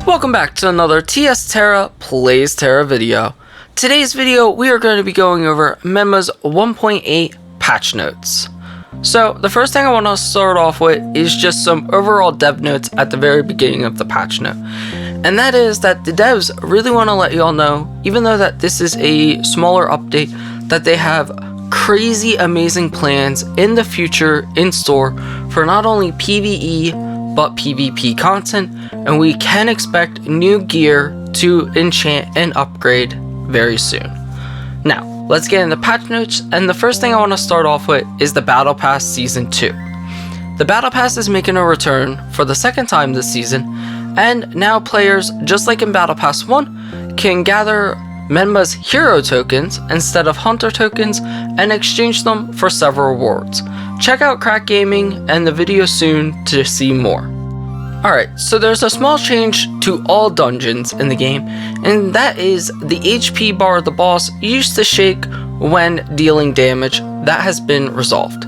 Welcome back to another TS Tera Plays Tera video. Today's video we are going to be going over Menma's 1.8 patch notes. So the first thing I want to start off with is just some overall dev notes at the very beginning of the patch note. And that is that the devs really want to let you all know, even though that this is a smaller update, that they have crazy amazing plans in the future in store for not only PvE but PvP content, and we can expect new gear to enchant and upgrade very soon. Now, let's get into patch notes, and the first thing I want to start off with is the Battle Pass Season 2. The Battle Pass is making a return for the second time this season, and now players, just like in Battle Pass 1, can gather Menma's hero tokens instead of hunter tokens and exchange them for several rewards. Check out Crack Gaming and the video soon to see more. Alright, so there's a small change to all dungeons in the game, and that is the HP bar of the boss used to shake when dealing damage. That has been resolved.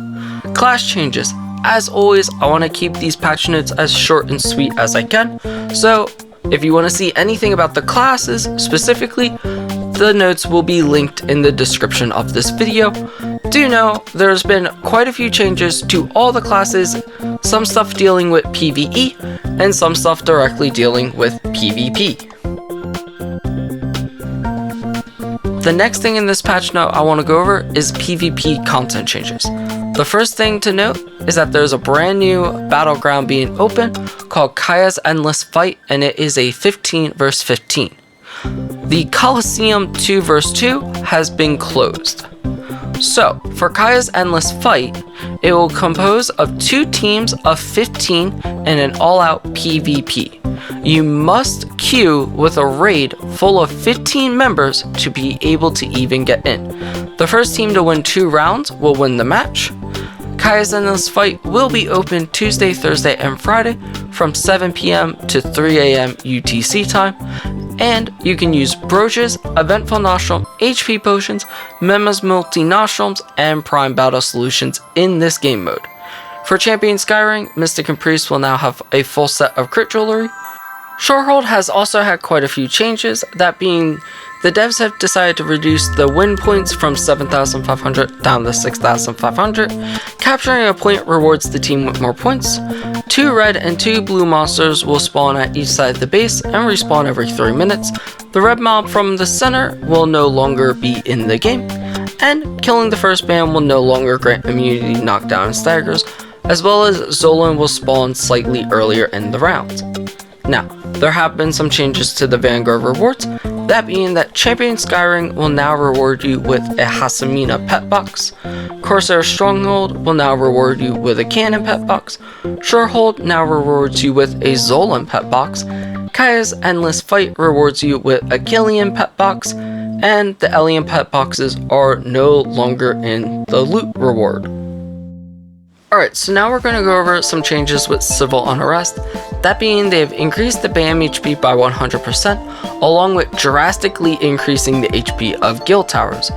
Class changes. As always, I want to keep these patch notes as short and sweet as I can, so if you want to see anything about the classes specifically, the notes will be linked in the description of this video. Do know there's been quite a few changes to all the classes, some stuff dealing with PvE and some stuff directly dealing with PvP. The next thing in this patch note I want to go over is PvP content changes. The first thing to note is that there's a brand new battleground being open called Kaya's Endless Fight, and it is a 15 vs 15. The Coliseum 2 vs 2 has been closed. So, for Kaya's Endless Fight, it will compose of 2 teams of 15 in an all-out PvP. You must queue with a raid full of 15 members to be able to even get in. The first team to win 2 rounds will win the match. Kaya's Endless Fight will be open Tuesday, Thursday, and Friday from 7 PM to 3 AM UTC time. And you can use brooches, Eventful Nostrum, HP potions, Menma's multi-nostrums, and Prime Battle Solutions in this game mode. For Champion Skyring, Mystic and Priest will now have a full set of crit jewelry. Shorehold has also had quite a few changes, that being the devs have decided to reduce the win points from 7,500 down to 6,500. Capturing a point rewards the team with more points. 2 red and 2 blue monsters will spawn at each side of the base and respawn every 3 minutes. The red mob from the center will no longer be in the game, and killing the first band will no longer grant immunity, knockdown, and staggers, as well as Zolan will spawn slightly earlier in the round. Now, there have been some changes to the Vanguard rewards, that being that Champion Skyring will now reward you with a Hasamina pet box. Corsair Stronghold will now reward you with a Cannon pet box. Shorehold now rewards you with a Zolan pet box. Kaya's Endless Fight rewards you with a Killian pet box, and the Alien pet boxes are no longer in the loot reward. Alright, so now we're going to go over some changes with Civil Unrest. That being, they've increased the BAM HP by 100%, along with drastically increasing the HP of guild towers.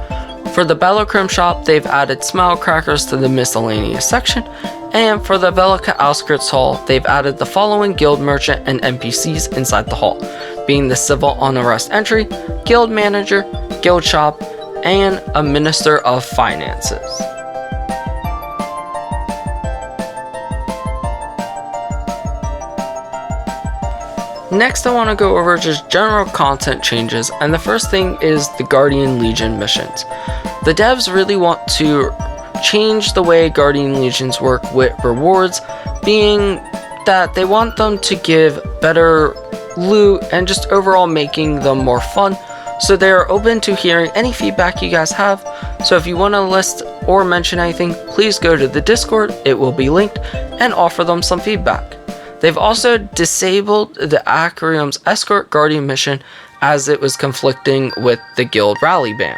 For the Bellochrome shop, they've added smile crackers to the miscellaneous section, and for the Velica Outskirts hall, they've added the following guild merchant and NPCs inside the hall, being the Civil Unrest entry, guild manager, guild shop, and a minister of finances. Next, I want to go over just general content changes, and the first thing is the Guardian Legion missions. The devs really want to change the way Guardian Legions work with rewards, being that they want them to give better loot and just overall making them more fun. So they are open to hearing any feedback you guys have. So if you want to list or mention anything, please go to the Discord, it will be linked, and offer them some feedback. They've also disabled the Acarium's Escort Guardian mission as it was conflicting with the Guild Rally ban.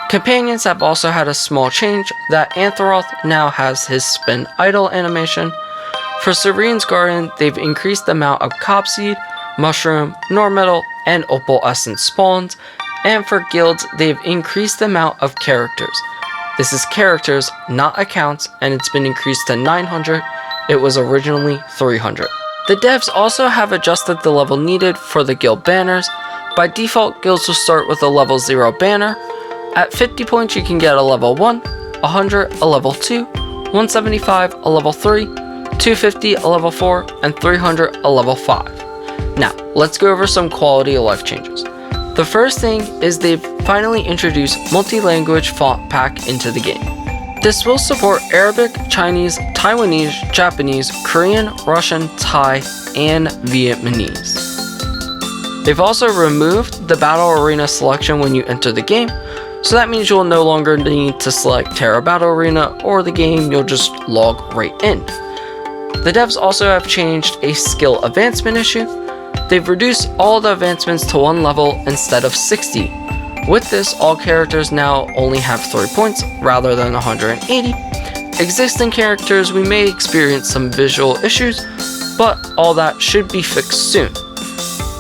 Companions have also had a small change, that Anthroth now has his Spin Idle animation. For Serene's Garden, they've increased the amount of Copseed, Mushroom, Normetal, and Opal Essence spawns, and for guilds, they've increased the amount of characters. This is characters, not accounts, and it's been increased to 900. It was originally 300. The devs also have adjusted the level needed for the guild banners. By default, guilds will start with a level 0 banner. At 50 points you can get a level 1, 100 a level 2, 175 a level 3, 250 a level 4, and 300 a level 5. Now, let's go over some quality of life changes. The first thing is they've finally introduced multi-language font pack into the game. This will support Arabic, Chinese, Taiwanese, Japanese, Korean, Russian, Thai, and Vietnamese. They've also removed the battle arena selection when you enter the game, so that means you'll no longer need to select Tera Battle Arena or the game, you'll just log right in. The devs also have changed a skill advancement issue. They've reduced all the advancements to 1 level instead of 60. With this, all characters now only have 3 points rather than 180. Existing characters, we may experience some visual issues, but all that should be fixed soon.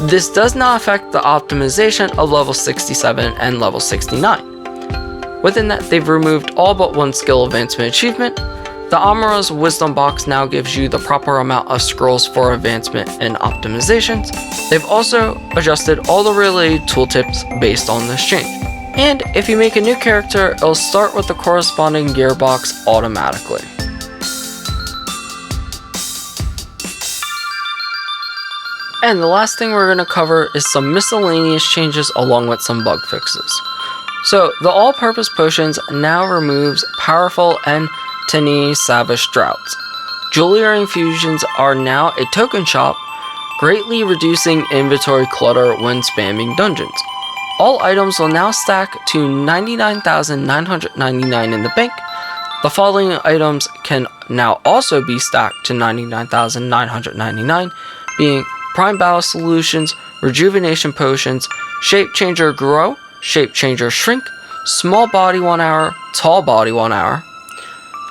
This does not affect the optimization of level 67 and level 69. Within that, they've removed all but 1 skill advancement achievement. The Amura's Wisdom Box now gives you the proper amount of scrolls for advancement and optimizations. They've also adjusted all the related tooltips based on this change. And if you make a new character, it'll start with the corresponding gearbox automatically. And the last thing we're going to cover is some miscellaneous changes along with some bug fixes. So, the all-purpose potions now removes powerful and Teni Savage Droughts. Jewelry infusions are now a token shop, greatly reducing inventory clutter when spamming dungeons. All items will now stack to 99,999 in the bank. The following items can now also be stacked to 99,999, being Prime Battle Solutions, Rejuvenation Potions, Shape Changer Grow, Shape Changer Shrink, Small Body 1 hour, Tall Body 1 hour.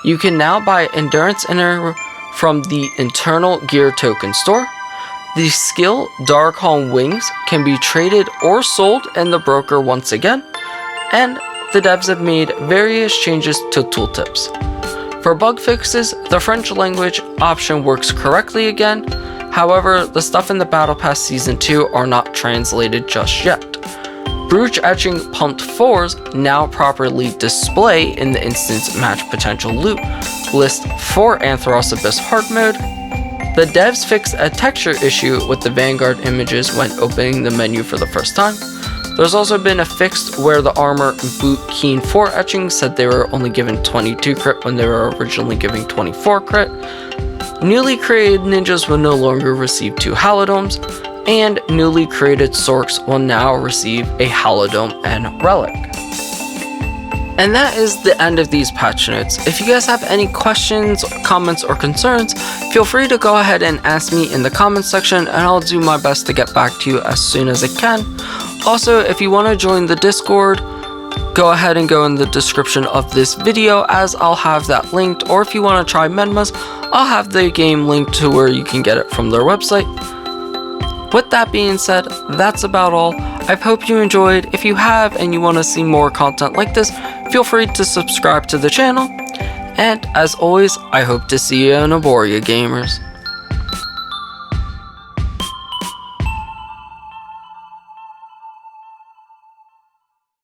You can now buy Endurance Inner from the Internal Gear Token store. The skill Darkhorn Wings can be traded or sold in the broker once again. And the devs have made various changes to tooltips. For bug fixes, the French language option works correctly again. However, the stuff in the Battle Pass Season 2 are not translated just yet. Brooch Etching Pumped 4s now properly display in the Instance Match Potential loot list for Anthros Abyss Hard Mode. The devs fixed a texture issue with the Vanguard images when opening the menu for the first time. There's also been a fix where the Armor Boot Keen 4 etchings said they were only given 22 crit when they were originally giving 24 crit. Newly created ninjas will no longer receive 2 halodomes, and newly created Sorks will now receive a halodome and relic. And that is the end of these patch notes. If you guys have any questions, comments, or concerns, feel free to go ahead and ask me in the comments section, and I'll do my best to get back to you as soon as I can. Also, if you want to join the Discord, go ahead and go in the description of this video, as I'll have that linked, or if you want to try Menma's, I'll have the game linked to where you can get it from their website. With that being said, that's about all. I hope you enjoyed. If you have and you want to see more content like this, feel free to subscribe to the channel. And as always, I hope to see you in Aboria, gamers.